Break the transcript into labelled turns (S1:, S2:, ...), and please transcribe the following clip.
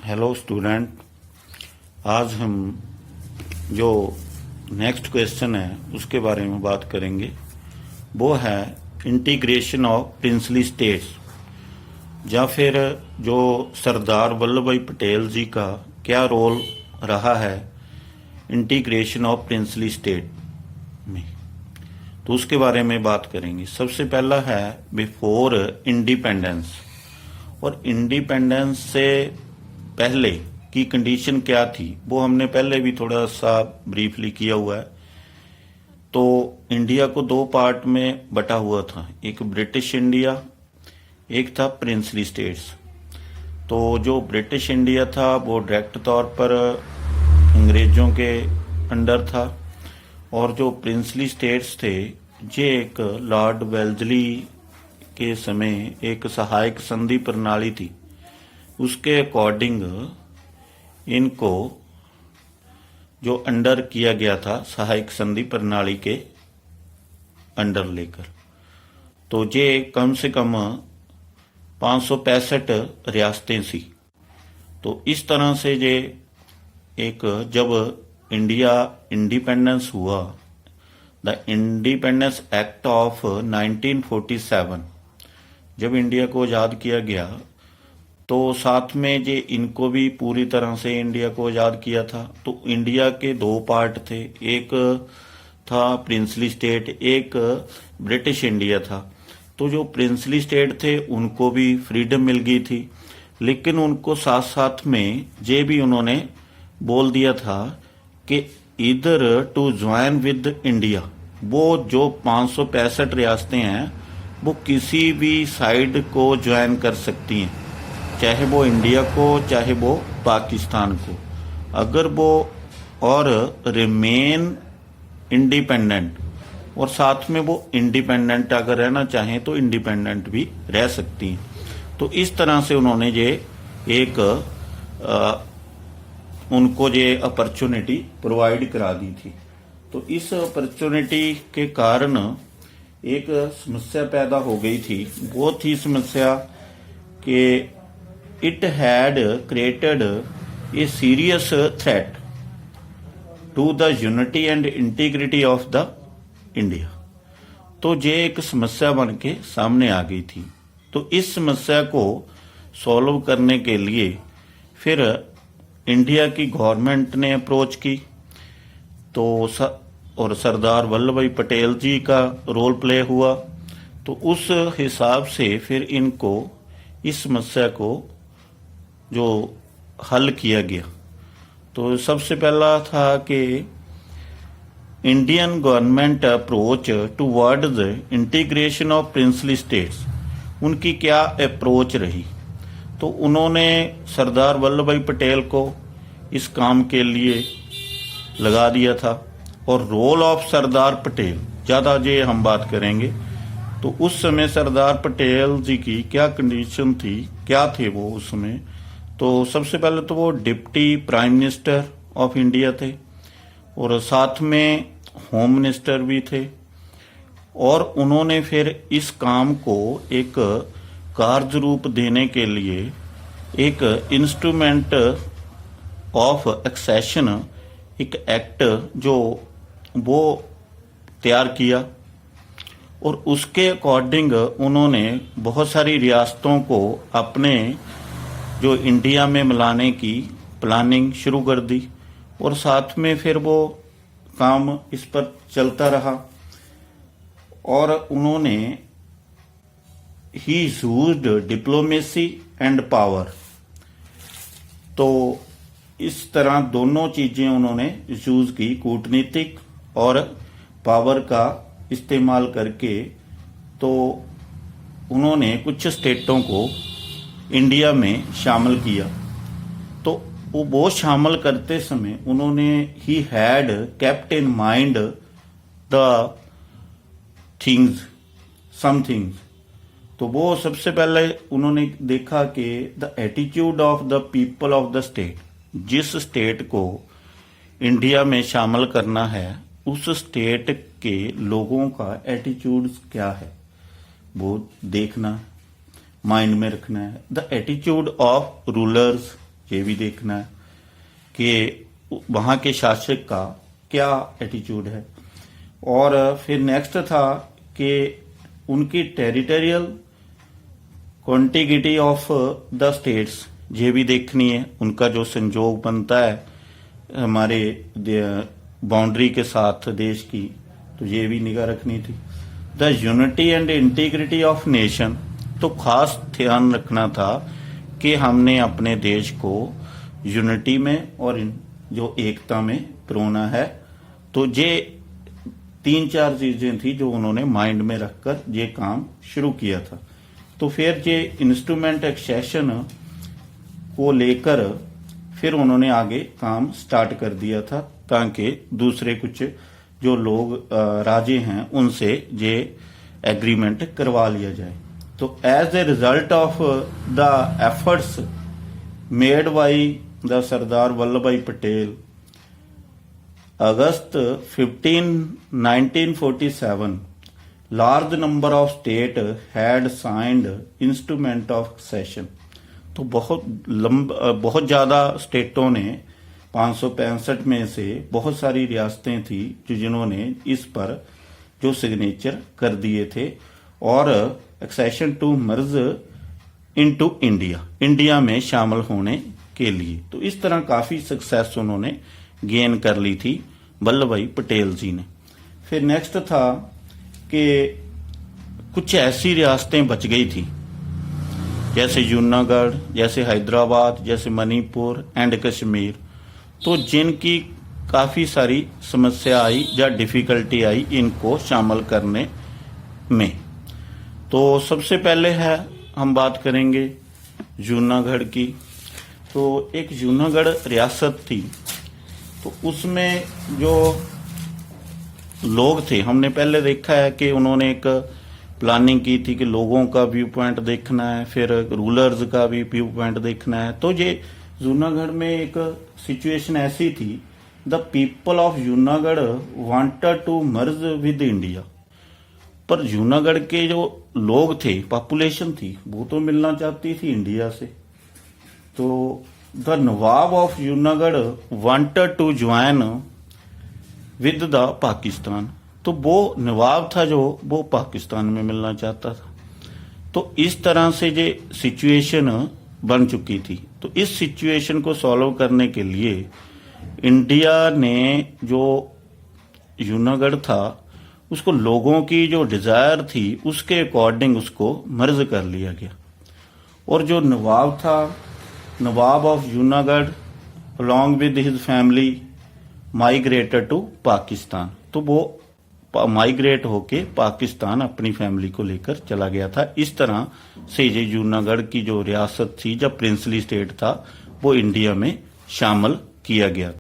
S1: Hello student, आज हम जो नेक्स्ट क्वेश्चन है उसके बारे में बात करेंगे। वो है इंटीग्रेशन ऑफ प्रिंसली स्टेट्स, या फिर जो सरदार वल्लभ भाई पटेल जी का क्या रोल रहा है इंटीग्रेशन ऑफ प्रिंसली स्टेट में, तो उसके बारे में बात करेंगे। सबसे पहला है बिफोर इंडिपेंडेंस, और इंडिपेंडेंस से पहले की कंडीशन क्या थी वो हमने पहले भी थोड़ा सा ब्रीफली किया हुआ है। तो इंडिया को दो पार्ट में बटा हुआ था, एक ब्रिटिश इंडिया, एक था प्रिंसली स्टेट्स। तो जो ब्रिटिश इंडिया था वो डायरेक्ट तौर पर अंग्रेजों के अंडर था, और जो प्रिंसली स्टेट्स थे ये एक लॉर्ड वेल्जली के समय एक सहायक संधि प्रणाली थी। उसके अकॉर्डिंग इनको जो अंडर किया गया था सहायक संधि प्रणाली के अंडर लेकर, तो ये कम से कम 565 रियासतें सी। तो इस तरह से ये एक जब इंडिया इंडिपेंडेंस हुआ, द इंडिपेंडेंस एक्ट ऑफ 1947, जब इंडिया को आज़ाद किया गया तो साथ में जे इनको भी पूरी तरह से इंडिया को आज़ाद किया था। तो इंडिया के दो पार्ट थे, एक था प्रिंसली स्टेट, एक ब्रिटिश इंडिया था। तो जो प्रिंसली स्टेट थे उनको भी फ्रीडम मिल गई थी, लेकिन उनको साथ साथ में ये भी उन्होंने बोल दिया था कि इधर टू ज्वाइन विद इंडिया, वो जो 565 रियासतें हैं वो किसी भी साइड को ज्वाइन कर सकती हैं, चाहे वो इंडिया को चाहे वो पाकिस्तान को, अगर वो और रिमेन इंडिपेंडेंट, और साथ में वो इंडिपेंडेंट अगर रहना चाहें तो इंडिपेंडेंट भी रह सकती हैं। तो इस तरह से उन्होंने ये एक उनको ये अपॉर्चुनिटी प्रोवाइड करा दी थी। तो इस अपॉर्चुनिटी के कारण एक समस्या पैदा हो गई थी। वो थी समस्या कि it had created a serious threat to the unity and integrity of the India। तो ये एक समस्या बन के सामने आ गई थी। तो इस समस्या को सॉल्व करने के लिए फिर इंडिया की गवर्नमेंट ने अप्रोच की, तो और सरदार वल्लभ भाई पटेल जी का रोल प्ले हुआ। तो उस हिसाब से फिर इनको इस समस्या को जो हल किया गया। तो सबसे पहला था कि Indian government approach toward the integration of princely states, उनकी क्या अप्रोच रही। तो उन्होंने सरदार वल्लभ भाई पटेल को इस काम के लिए लगा दिया था, और रोल ऑफ सरदार पटेल ज़्यादा ये हम बात करेंगे। तो उस समय सरदार पटेल जी की क्या कंडीशन थी, क्या थे वो उस समय। तो सबसे पहले तो वो deputy prime minister of India थे, और साथ में होम मिनिस्टर भी थे, और उन्होंने फिर इस काम को एक कार्य रूप देने के लिए एक इंस्ट्रूमेंट ऑफ एक्सेशन, एक एक्ट जो वो तैयार किया, और उसके अकॉर्डिंग उन्होंने बहुत सारी रियासतों को अपने जो इंडिया में मिलाने की प्लानिंग शुरू कर दी, और साथ में फिर वो काम इस पर चलता रहा। और उन्होंने ही यूज्ड डिप्लोमेसी एंड पावर, तो इस तरह दोनों चीजें उन्होंने यूज की, कूटनीतिक और पावर का इस्तेमाल करके। तो उन्होंने कुछ स्टेटों को इंडिया में शामिल किया। तो वो शामिल करते समय उन्होंने ही had kept in mind the things, some things. तो वो सबसे पहले उन्होंने देखा कि the attitude of the people of the state, जिस स्टेट को इंडिया में शामिल करना है उस स्टेट के लोगों का एटीट्यूड क्या है वो देखना, माइंड में रखना है। द एटीट्यूड ऑफ रूलर्स ये भी देखना है कि वहाँ के शासक का क्या एटीट्यूड है। और फिर नेक्स्ट था कि उनकी territorial contiguity of the states, ये भी देखनी है, उनका जो संजोग बनता है हमारे बाउंड्री के साथ देश की, तो ये भी निगाह रखनी थी। The unity and integrity of nation, तो खास ध्यान रखना था कि हमने अपने देश को यूनिटी में और जो एकता में पिरोना है। तो ये 3-4 चीजें थी जो उन्होंने माइंड में रखकर ये काम शुरू किया था। तो फिर ये इंस्ट्रूमेंट एक्सेशन को लेकर फिर उन्होंने आगे काम स्टार्ट कर दिया था, ताकि दूसरे कुछ जो लोग राजे हैं उनसे ये एग्रीमेंट करवा लिया जाए। तो as a result of the efforts made by the Sardar Vallabhbhai Patel, August 15, 1947, large number of state had signed instrument of accession। तो बहुत ज्यादा स्टेटों ने 565 में से बहुत सारी रियासतें थी जो जिन्होंने इस पर जो सिग्नेचर कर दिए थे और accession to merge into India में शामिल होने के लिए। तो इस तरह काफी सक्सेस उन्होंने गेन कर ली थी वल्लभ भाई पटेल जी ने। फिर नेक्स्ट था कि कुछ ऐसी रियासतें बच गई थी जैसे जूनागढ़, जैसे हैदराबाद, जैसे मणिपुर एंड कश्मीर, तो जिनकी काफी सारी समस्या आई या डिफिकल्टी आई इनको शामिल करने में। तो सबसे पहले है हम बात करेंगे जूनागढ़ की। तो एक जूनागढ़ रियासत थी, तो उसमें जो लोग थे, हमने पहले देखा है कि उन्होंने एक प्लानिंग की थी कि लोगों का व्यू पॉइंट देखना है, फिर रूलर्स का भी व्यू पॉइंट देखना है। तो ये जूनागढ़ में एक सिचुएशन ऐसी थी, the people of Junagadh wanted to merge with India, पर जूनागढ़ के जो लोग थे, पॉपुलेशन थी, वो तो मिलना चाहती थी इंडिया से। तो the nawab of Junagadh wanted to join with the Pakistan, तो वो नवाब था जो वो पाकिस्तान में मिलना चाहता था। तो इस तरह से ये सिचुएशन बन चुकी थी। तो इस सिचुएशन को सॉल्व करने के लिए इंडिया ने जो जूनागढ़ था उसको लोगों की जो डिजायर थी उसके अकॉर्डिंग उसको मर्ज कर लिया गया। और जो नवाब था, Nawab of Junagadh along with his family migrated to Pakistan, तो वो माइग्रेट होके पाकिस्तान अपनी फैमिली को लेकर चला गया था। इस तरह से ये जूनागढ़ की जो रियासत थी, जब प्रिंसली स्टेट था, वो इंडिया में शामिल किया गया।